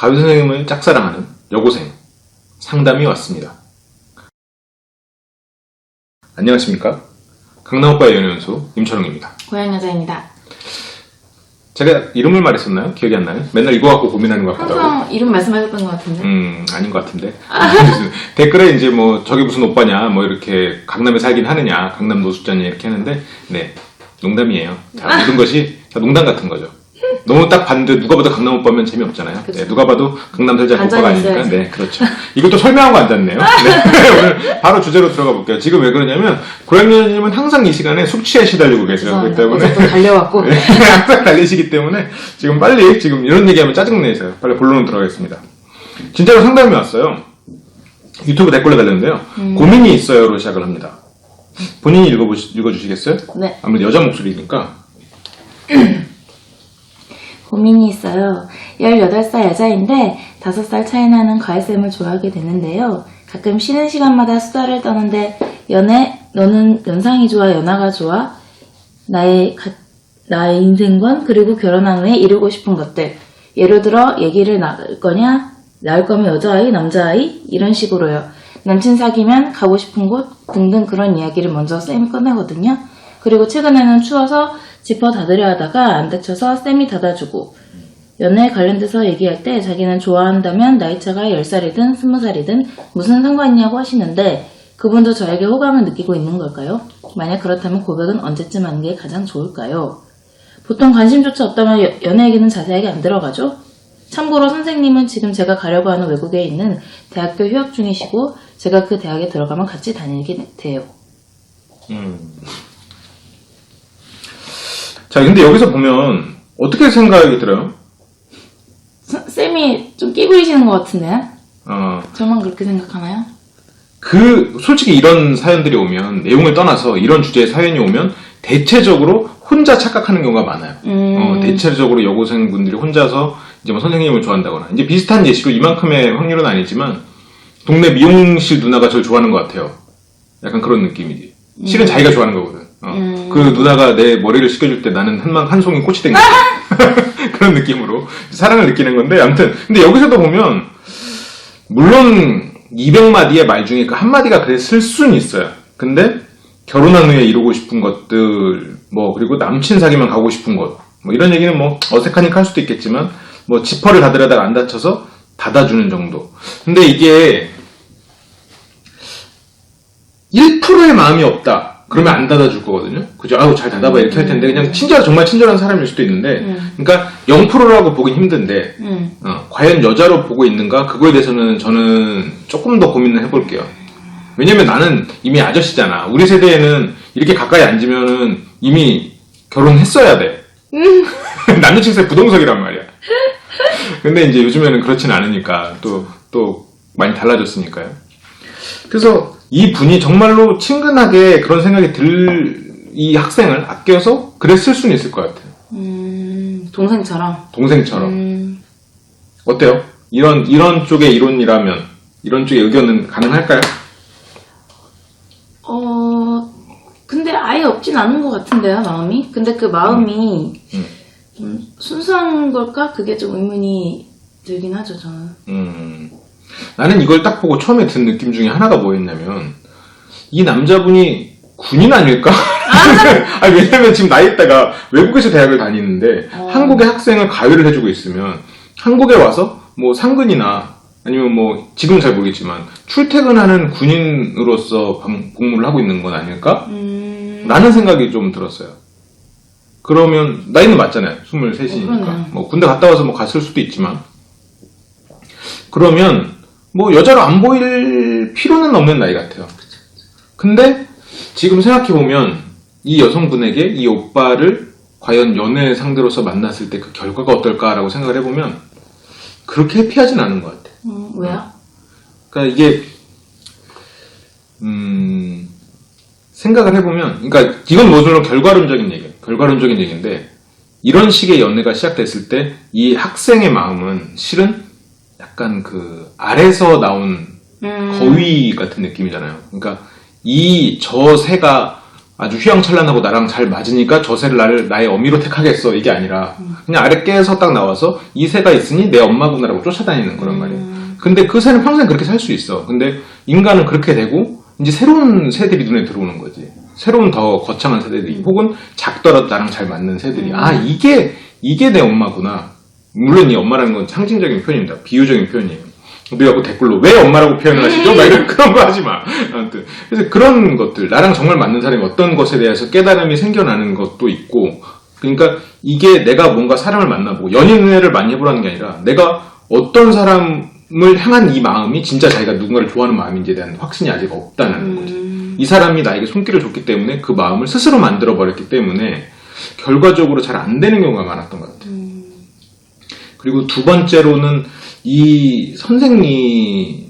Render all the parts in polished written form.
가위 선생님을 짝사랑하는 여고생 상담이 왔습니다. 안녕하십니까? 강남오빠의 연애연수 임철웅입니다. 고양여자입니다. 제가 이름을 말했었나요? 기억이 안 나요? 맨날 이거 갖고 고민하는 것 같기도 하고. 항상 이름 말씀하셨던 것 같은데. 아닌 것 같은데. 댓글에 이제 뭐 저게 무슨 오빠냐, 뭐 이렇게 강남에 살긴 하느냐, 강남 노숙자냐 이렇게 하는데, 네, 농담이에요. 자, 모든 것이 다 농담 같은 거죠. 너무 딱 봤는데 누가 봐도 강남 오빠면 재미없잖아요. 네, 누가 봐도 강남 살자 오빠가 아니니까. 네, 그렇죠. 이것도 설명하고 앉았네요. 네, 오늘 바로 주제로 들어가 볼게요. 지금 왜 그러냐면 고양이님은 항상 이 시간에 숙취에 시달리고 계세요. 그렇기 때문에 또 달려왔고. 네, 항상 달리시기 때문에 지금 빨리 지금 이런 얘기하면 짜증내세요. 빨리 본론으로 들어가겠습니다. 진짜로 상담이 왔어요. 유튜브 댓글로 달렸는데요. 고민이 있어요로 시작을 합니다. 본인이 읽어주시겠어요? 네. 아무래도 여자 목소리니까. 고민이 있어요. 18살 여자인데 5살 차이 나는 가을쌤을 좋아하게 되는데요. 가끔 쉬는 시간마다 수다를 떠는데 너는 연상이 좋아, 연하가 좋아? 나의 인생관, 그리고 결혼한 후에 이루고 싶은 것들. 예를 들어 얘기를 낳을 거냐? 낳을 거면 여자아이, 남자아이? 이런 식으로요. 남친 사귀면 가고 싶은 곳 등등 그런 이야기를 먼저 쌤이 꺼내거든요. 그리고 최근에는 추워서 지퍼 닫으려 하다가 안 닫혀서 쌤이 닫아주고, 연애에 관련돼서 얘기할 때 자기는 좋아한다면 나이차가 10살이든 20살이든 무슨 상관이냐고 하시는데 그분도 저에게 호감을 느끼고 있는 걸까요? 만약 그렇다면 고백은 언제쯤 하는 게 가장 좋을까요? 보통 관심조차 없다면 연애 얘기는 자세하게 안 들어가죠? 참고로 선생님은 지금 제가 가려고 하는 외국에 있는 대학교 휴학 중이시고 제가 그 대학에 들어가면 같이 다니게 돼요. 자, 근데 여기서 보면 어떻게 생각이 들어요? 쌤이 좀 끼부리시는 것 같은데요? 저만 그렇게 생각하나요? 솔직히 이런 사연들이 오면, 내용을 떠나서 이런 주제의 사연이 오면, 대체적으로 혼자 착각하는 경우가 많아요. 대체적으로 여고생분들이 혼자서 이제 뭐 선생님을 좋아한다거나, 이제 비슷한 예시로 이만큼의 확률은 아니지만, 동네 미용실 누나가 저를 좋아하는 것 같아요. 약간 그런 느낌이지. 실은 자기가 좋아하는 거거든. 그 누나가 내 머리를 씻겨줄 때 나는 한 송이 꽃이 된 거야. 그런 느낌으로 사랑을 느끼는 건데, 아무튼 근데 여기서도 보면 물론 200마디의 말 중에 그 한마디가 그랬을 수는 있어요. 근데 결혼한 후에 이루고 싶은 것들, 뭐 그리고 남친 사귀면 가고 싶은 곳, 뭐 이런 얘기는 뭐 어색하니까 할 수도 있겠지만, 뭐 지퍼를 닫으려다가 안 닫혀서 닫아주는 정도. 근데 이게 1%의 마음이 없다 그러면 안 닫아줄 거거든요. 그죠? 아우, 잘 닫아봐. 이렇게 할 텐데, 그냥 정말 친절한 사람일 수도 있는데, 그러니까 0%라고 보긴 힘든데, 과연 여자로 보고 있는가? 그거에 대해서는 저는 조금 더 고민을 해볼게요. 왜냐면 나는 이미 아저씨잖아. 우리 세대에는 이렇게 가까이 앉으면은 이미 결혼했어야 돼. 남녀 칭찬 부동석이란 말이야. 근데 이제 요즘에는 그렇진 않으니까, 또 많이 달라졌으니까요. 그래서 이 분이 정말로 친근하게 그런 생각이 이 학생을 아껴서 그랬을 수는 있을 것 같아요. 동생처럼. 어때요? 이런 쪽의 이론이라면, 이런 쪽의 의견은 가능할까요? 근데 아예 없진 않은 것 같은데요, 마음이? 근데 그 마음이 순수한 걸까? 그게 좀 의문이 들긴 하죠, 저는. 나는 이걸 딱 보고 처음에 든 느낌 중에 하나가 뭐였냐면, 이 남자분이 군인 아닐까? 아니, 왜냐면 지금 나이대가 외국에서 대학을 다니는데, 한국의 학생을 가위를 해주고 있으면, 한국에 와서 뭐 상근이나, 아니면 뭐, 지금은 잘 모르겠지만, 출퇴근하는 군인으로서 복무를 하고 있는 건 아닐까? 라는 생각이 좀 들었어요. 그러면, 나이는 맞잖아요. 23이니까. 뭐, 군대 갔다 와서 뭐 갔을 수도 있지만, 그러면, 뭐 여자로 안 보일 필요는 없는 나이 같아요. 근데 지금 생각해보면 이 여성분에게 이 오빠를 과연 연애 상대로서 만났을 때 그 결과가 어떨까라고 생각을 해보면 그렇게 해피하진 않은 것 같아요. 왜요? 그러니까 이게 생각을 해보면, 그러니까 이건 물론 결과론적인 얘기인데, 이런 식의 연애가 시작됐을 때 이 학생의 마음은 실은 약간 그 아래서 나온 거위 같은 느낌이잖아요. 그러니까 저 새가 아주 휘황찬란하고 나랑 잘 맞으니까 저 새를 나의 어미로 택하겠어 이게 아니라 그냥 아래 깨에서 딱 나와서 이 새가 있으니 내 엄마구나라고 쫓아다니는 거란 말이에요. 근데 그 새는 평생 그렇게 살 수 있어. 근데 인간은 그렇게 되고 이제 새로운 새들이 눈에 들어오는 거지. 새로운 더 거창한 새들이 혹은 작더라도 나랑 잘 맞는 새들이 아 이게 내 엄마구나. 물론 이 엄마라는 건 상징적인 표현입니다. 비유적인 표현이에요. 우리가 그 댓글로 왜 엄마라고 표현을 하시죠? 막 이런 그런 거 하지 마. 아무튼 그래서 그런 것들 나랑 정말 맞는 사람이 어떤 것에 대해서 깨달음이 생겨나는 것도 있고 그러니까 이게 내가 뭔가 사람을 만나보고 연인을 많이 해보라는 게 아니라 내가 어떤 사람을 향한 이 마음이 진짜 자기가 누군가를 좋아하는 마음인지에 대한 확신이 아직 없다는 거지. 이 사람이 나에게 손길을 줬기 때문에 그 마음을 스스로 만들어 버렸기 때문에 결과적으로 잘 안 되는 경우가 많았던 것 같아요. 그리고 두 번째로는 이 선생님이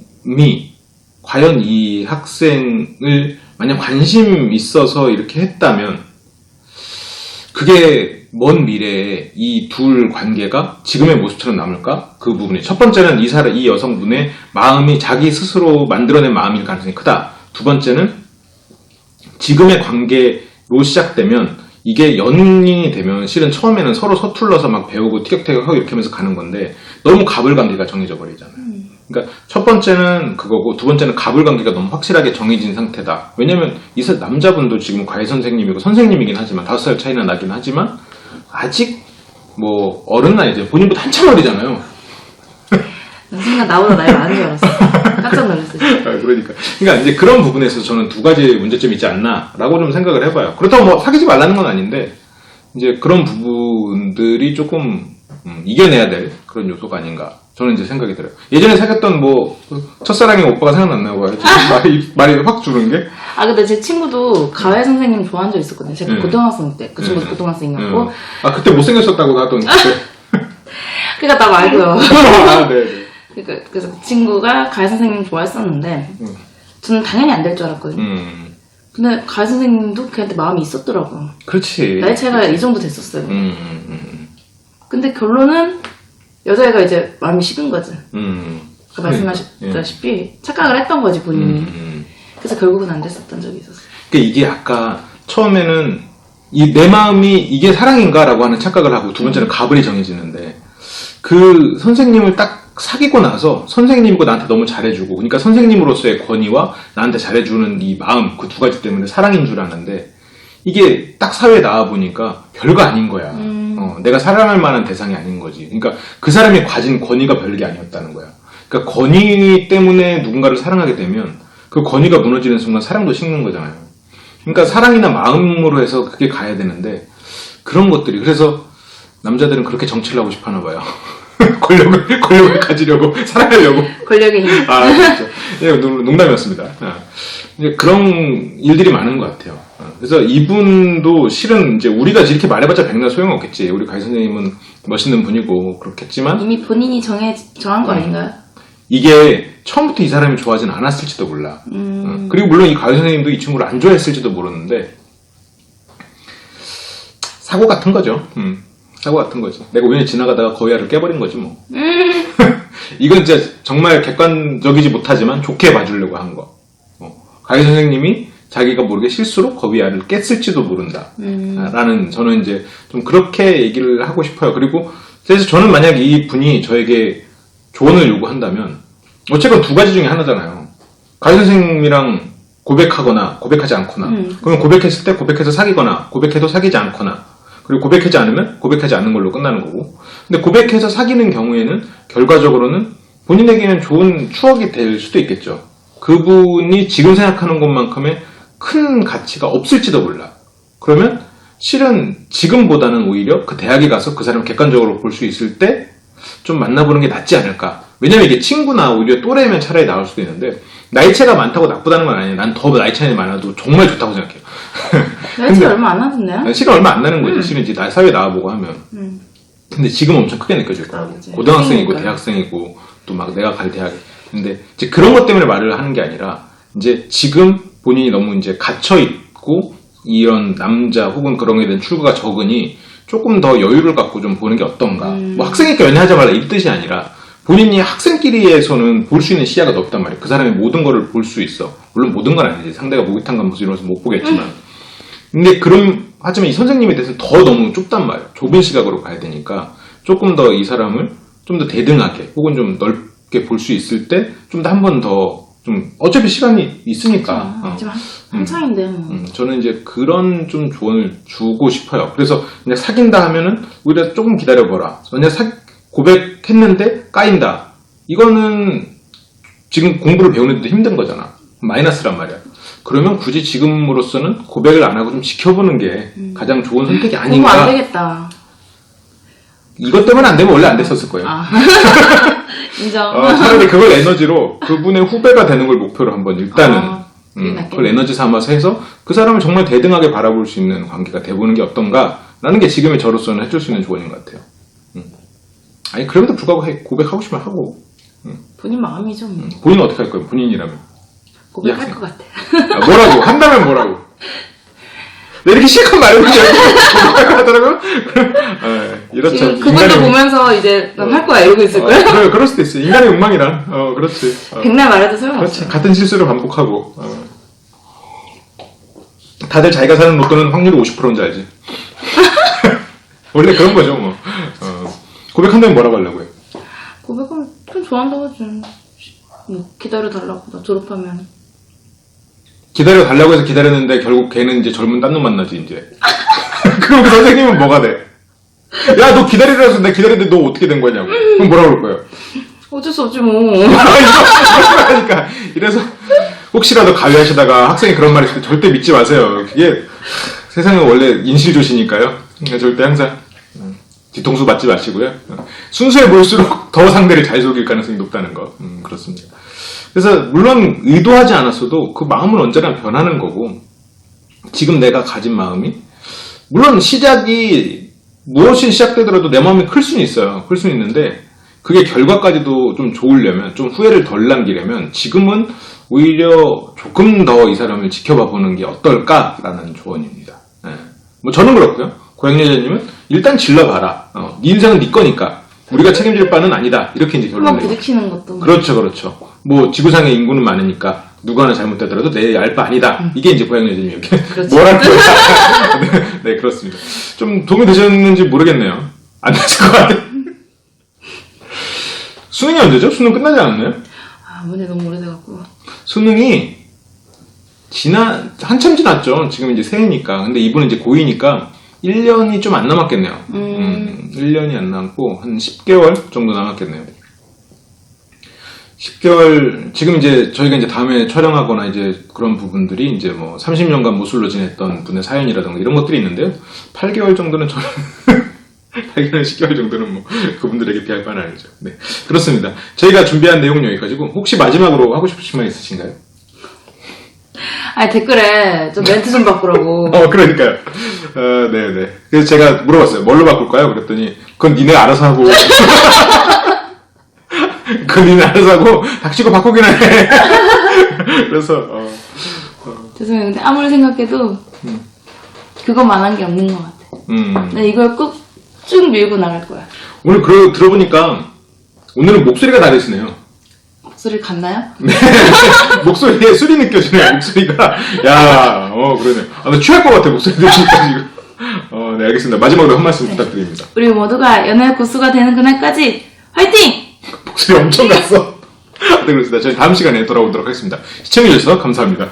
과연 이 학생을 만약 관심 있어서 이렇게 했다면 그게 먼 미래에 이 둘 관계가 지금의 모습처럼 남을까? 그 부분이 첫 번째는 이 여성분의 마음이 자기 스스로 만들어낸 마음일 가능성이 크다. 두 번째는 지금의 관계로 시작되면 이게 연인이 되면 실은 처음에는 서로 서툴러서 막 배우고 티격태격하고 이렇게 하면서 가는 건데 너무 가불관계가 정해져 버리잖아요. 그러니까 첫 번째는 그거고 두 번째는 가불관계가 너무 확실하게 정해진 상태다. 왜냐면 이 남자분도 지금 과외 선생님이고 선생님이긴 하지만 5살 차이나 나긴 하지만 아직 뭐 어른 나이죠. 본인보다 한참 어리잖아요. 순간 나보다 나이 많은 줄 알았어. 깜짝 놀랐어요. 그러니까 이제 그런 부분에서 저는 두 가지 문제점이 있지 않나라고 좀 생각을 해봐요. 그렇다고 뭐 사귀지 말라는 건 아닌데 이제 그런 부분들이 조금 이겨내야 될 그런 요소가 아닌가 저는 이제 생각이 들어요. 예전에 사귀었던 뭐 첫사랑의 오빠가 생각났나 봐요. 말이 확 주는 게. 아 근데 제 친구도 가외 선생님 좋아한 적 있었거든요. 제가 고등학생 때 그 친구도 고등학생이었고. 아 그때 못생겼었다고 하던. 그러니까 나 말고요. 아, 네. 그래서 그 친구가 가외 선생님 좋아했었는데 저는 당연히 안 될 줄 알았거든요. 근데 가외 선생님도 걔한테 마음이 있었더라고요. 그렇지. 나이 차이가 이 정도 됐었어요. 근데 결론은 여자애가 이제 마음이 식은 거지. 아까 말씀하셨다시피 착각을 했던 거지 본인이. 그래서 결국은 안 됐었던 적이 있었어요. 그러니까 이게 아까 처음에는 내 마음이 이게 사랑인가라고 하는 착각을 하고 두 번째는 가불이 정해지는데 그 선생님을 딱 사귀고 나서 선생님이고 나한테 너무 잘해주고 그러니까 선생님으로서의 권위와 나한테 잘해주는 이 마음 그 두 가지 때문에 사랑인 줄 아는데 이게 딱 사회에 나와보니까 별거 아닌 거야. 내가 사랑할 만한 대상이 아닌 거지. 그러니까 그 사람이 가진 권위가 별게 아니었다는 거야. 그러니까 권위 때문에 누군가를 사랑하게 되면 그 권위가 무너지는 순간 사랑도 식는 거잖아요. 그러니까 사랑이나 마음으로 해서 그게 가야 되는데 그런 것들이 그래서 남자들은 그렇게 정치를 하고 싶어 하나 봐요. 권력을 가지려고 사랑하려고 권력의 힘. 아 진짜 예, 농담이었습니다. 이제 그런 일들이 많은 것 같아요. 그래서 이분도 실은 이제 우리가 이렇게 말해봤자 백날 소용없겠지. 우리 가희 선생님은 멋있는 분이고 그렇겠지만 이미 본인이 정한 거 아닌가요? 이게 처음부터 이 사람이 좋아하진 않았을지도 몰라. 그리고 물론 이 가희 선생님도 이 친구를 안 좋아했을지도 모르는데 사고 같은 거죠. 사고 같은 거지. 내가 우연히 지나가다가 거위알을 깨버린 거지 뭐. 이건 진짜 정말 객관적이지 못하지만 좋게 봐주려고 한 거. 가희 선생님이 자기가 모르게 실수로 거위알을 깼을지도 모른다. 라는 저는 이제 좀 그렇게 얘기를 하고 싶어요. 그리고 그래서 저는 만약 이 분이 저에게 조언을 요구한다면 어쨌건 두 가지 중에 하나잖아요. 가희 선생님이랑 고백하거나 고백하지 않거나 그러면 고백했을 때 고백해서 사귀거나 고백해도 사귀지 않거나 그리고 고백하지 않으면 고백하지 않는 걸로 끝나는 거고 근데 고백해서 사귀는 경우에는 결과적으로는 본인에게는 좋은 추억이 될 수도 있겠죠. 그분이 지금 생각하는 것만큼의 큰 가치가 없을지도 몰라. 그러면 실은 지금보다는 오히려 그 대학에 가서 그 사람을 객관적으로 볼 수 있을 때 좀 만나보는 게 낫지 않을까. 왜냐면 이게 친구나 오히려 또래면 차라리 나올 수도 있는데 나이 차이가 많다고 나쁘다는 건 아니에요. 난 더 나이 차이 많아도 정말 좋다고 생각해요. 나이 차이 얼마 안 나던데요? 실은 얼마 안 나는 거지. 실은 이제 사회에 나와보고 하면. 근데 지금 엄청 크게 느껴질 거야. 고등학생이고 대학생이고 또 막 내가 갈 대학. 근데 이제 그런 것 때문에 말을 하는 게 아니라 이제 지금 본인이 너무 이제 갇혀 있고 이런 남자 혹은 그런 거에 대한 출구가 적으니 조금 더 여유를 갖고 좀 보는 게 어떤가. 뭐 학생이니까 연애하자 말라 이 뜻이 아니라 본인이 학생끼리에서는 볼 수 있는 시야가 넓단 말이에요. 그 사람이 모든 거를 볼 수 있어. 물론 모든 건 아니지. 상대가 목욕탕 간 모습 이러면서 못 보겠지만. 근데 하지만 이 선생님에 대해서는 더 너무 좁단 말이에요. 좁은 시각으로 봐야 되니까 조금 더 이 사람을 좀 더 대등하게 혹은 좀 넓게 볼 수 있을 때 좀 더 한 번 더 좀 어차피 시간이 있으니까 하지만 한창인데 뭐. 저는 이제 그런 좀 조언을 주고 싶어요. 그래서 그냥 사귄다 하면은 오히려 조금 기다려봐라. 만약 고백했는데 까인다. 이거는 지금 공부를 배우는데도 힘든 거잖아. 마이너스란 말이야. 그러면 굳이 지금으로서는 고백을 안 하고 좀 지켜보는 게 가장 좋은 선택이 공부 아닌가. 안 되겠다. 이것 때문에 안 되면 원래 안 됐었을 거예요. 인정. 차라리 그걸 에너지로 그분의 후배가 되는 걸 목표로 한번 일단은 그게 낫겠네. 그걸 에너지 삼아서 해서 그 사람을 정말 대등하게 바라볼 수 있는 관계가 돼보는 게 어떤가라는 게 지금의 저로서는 해줄 수 있는 조언인 것 같아요. 아니 그럼에도 불구하고 고백하고 싶으면 하고. 본인 마음이죠. 뭐. 본인은 어떻게 할 거예요? 본인이라면. 고백할 야. 것 같아. 뭐라고? 한다면 뭐라고? 내 이렇게 시작한 말을 하더라고요? 이렇죠. 지금 그분도 보면서 이제 난 할 거야 이러고 있을 거야. 그럴 수도 있어. 인간의 욕망이란. 그렇지. 백날 말해도 소용없어. 그렇지. 같은 실수를 반복하고. 다들 자기가 사는 로또는 확률이 50%인 줄 알지? 원래 그런 거죠, 뭐. 고백한다면 뭐라고 하려고 해? 고백은 좀 좋아한다고 하지. 뭐 기다려달라고 나 졸업하면. 기다려달라고 해서 기다렸는데 결국 걔는 이제 젊은 딴 놈 만나지, 이제. 그럼 그 선생님은 뭐가 돼? 야, 너 기다리라 해서 내가 기다렸는데 너 어떻게 된 거냐고. 그럼 뭐라 그럴 거예요? 어쩔 수 없지 뭐. 그러니까 이래서 혹시라도 가위하시다가 학생이 그런 말 했을 때 절대 믿지 마세요. 그게 세상은 원래 인실조시니까요. 그러니까 절대 항상 뒤통수 맞지 마시고요. 순수해 보일수록 더 상대를 잘 속일 가능성이 높다는 거. 그렇습니다. 그래서 물론 의도하지 않았어도 그 마음은 언제나 변하는 거고 지금 내가 가진 마음이 물론 시작이 무엇이 시작되더라도 내 마음이 클 수는 있어요. 클 수는 있는데 그게 결과까지도 좀 좋으려면 좀 후회를 덜 남기려면 지금은 오히려 조금 더 이 사람을 지켜봐 보는 게 어떨까라는 조언입니다. 뭐 저는 그렇고요. 고양여자님은 일단 질러봐라. 네 인생은 네 거니까 우리가 책임질 바는 아니다. 이렇게 이제 결론을 한번 부딪히는 것도. 그렇죠. 뭐 지구상에 인구는 많으니까 누구 하나 잘못되더라도 내 알 바 아니다. 이게 이제 고양여자님 이렇게 뭐랄 거야. 네, 그렇습니다. 좀 도움이 되셨는지 모르겠네요. 안 되실 것 같아요. 수능이 언제죠? 수능 끝나지 않았나요? 문제 너무 오래돼갖고. 수능이 한참 지났죠. 지금 이제 새해니까. 근데 이분은 이제 고2니까 1년이 좀 안 남았겠네요. 1년이 안 남고 한 10개월 정도 남았겠네요. 10개월, 지금 이제 저희가 이제 다음에 촬영하거나 이제 그런 부분들이 이제 뭐 30년간 모술로 지냈던 분의 사연이라든가 이런 것들이 있는데요. 8개월 정도는 저는 8개월, 10개월 정도는 뭐 그분들에게 비할 바는 아니죠. 네. 그렇습니다. 저희가 준비한 내용은 여기까지고 혹시 마지막으로 하고 싶으신 말 있으신가요? 댓글에 좀 멘트 좀 바꾸라고. 그러니까요. 네네. 그래서 제가 물어봤어요. 뭘로 바꿀까요? 그랬더니, 그건 니네 알아서 하고. 그건 니네 알아서 하고, 닥치고 바꾸긴 해. 그래서, 죄송해요. 근데 아무리 생각해도, 그것만한 게 없는 것 같아. 나 이걸 꼭 쭉 밀고 나갈 거야. 오늘 들어보니까, 오늘은 목소리가 다르시네요. 목소리 갔나요? 네. 목소리에 술이 느껴지네요, 목소리가. 야, 그러네. 나 취할 것 같아, 목소리 들으니까 지금. 네, 알겠습니다. 마지막으로 한 말씀 부탁드립니다. 우리 모두가 연애의 고수가 되는 그날까지 화이팅! 목소리 엄청 갔어. 네, 그렇습니다. 저희 다음 시간에 돌아오도록 하겠습니다. 시청해주셔서 감사합니다.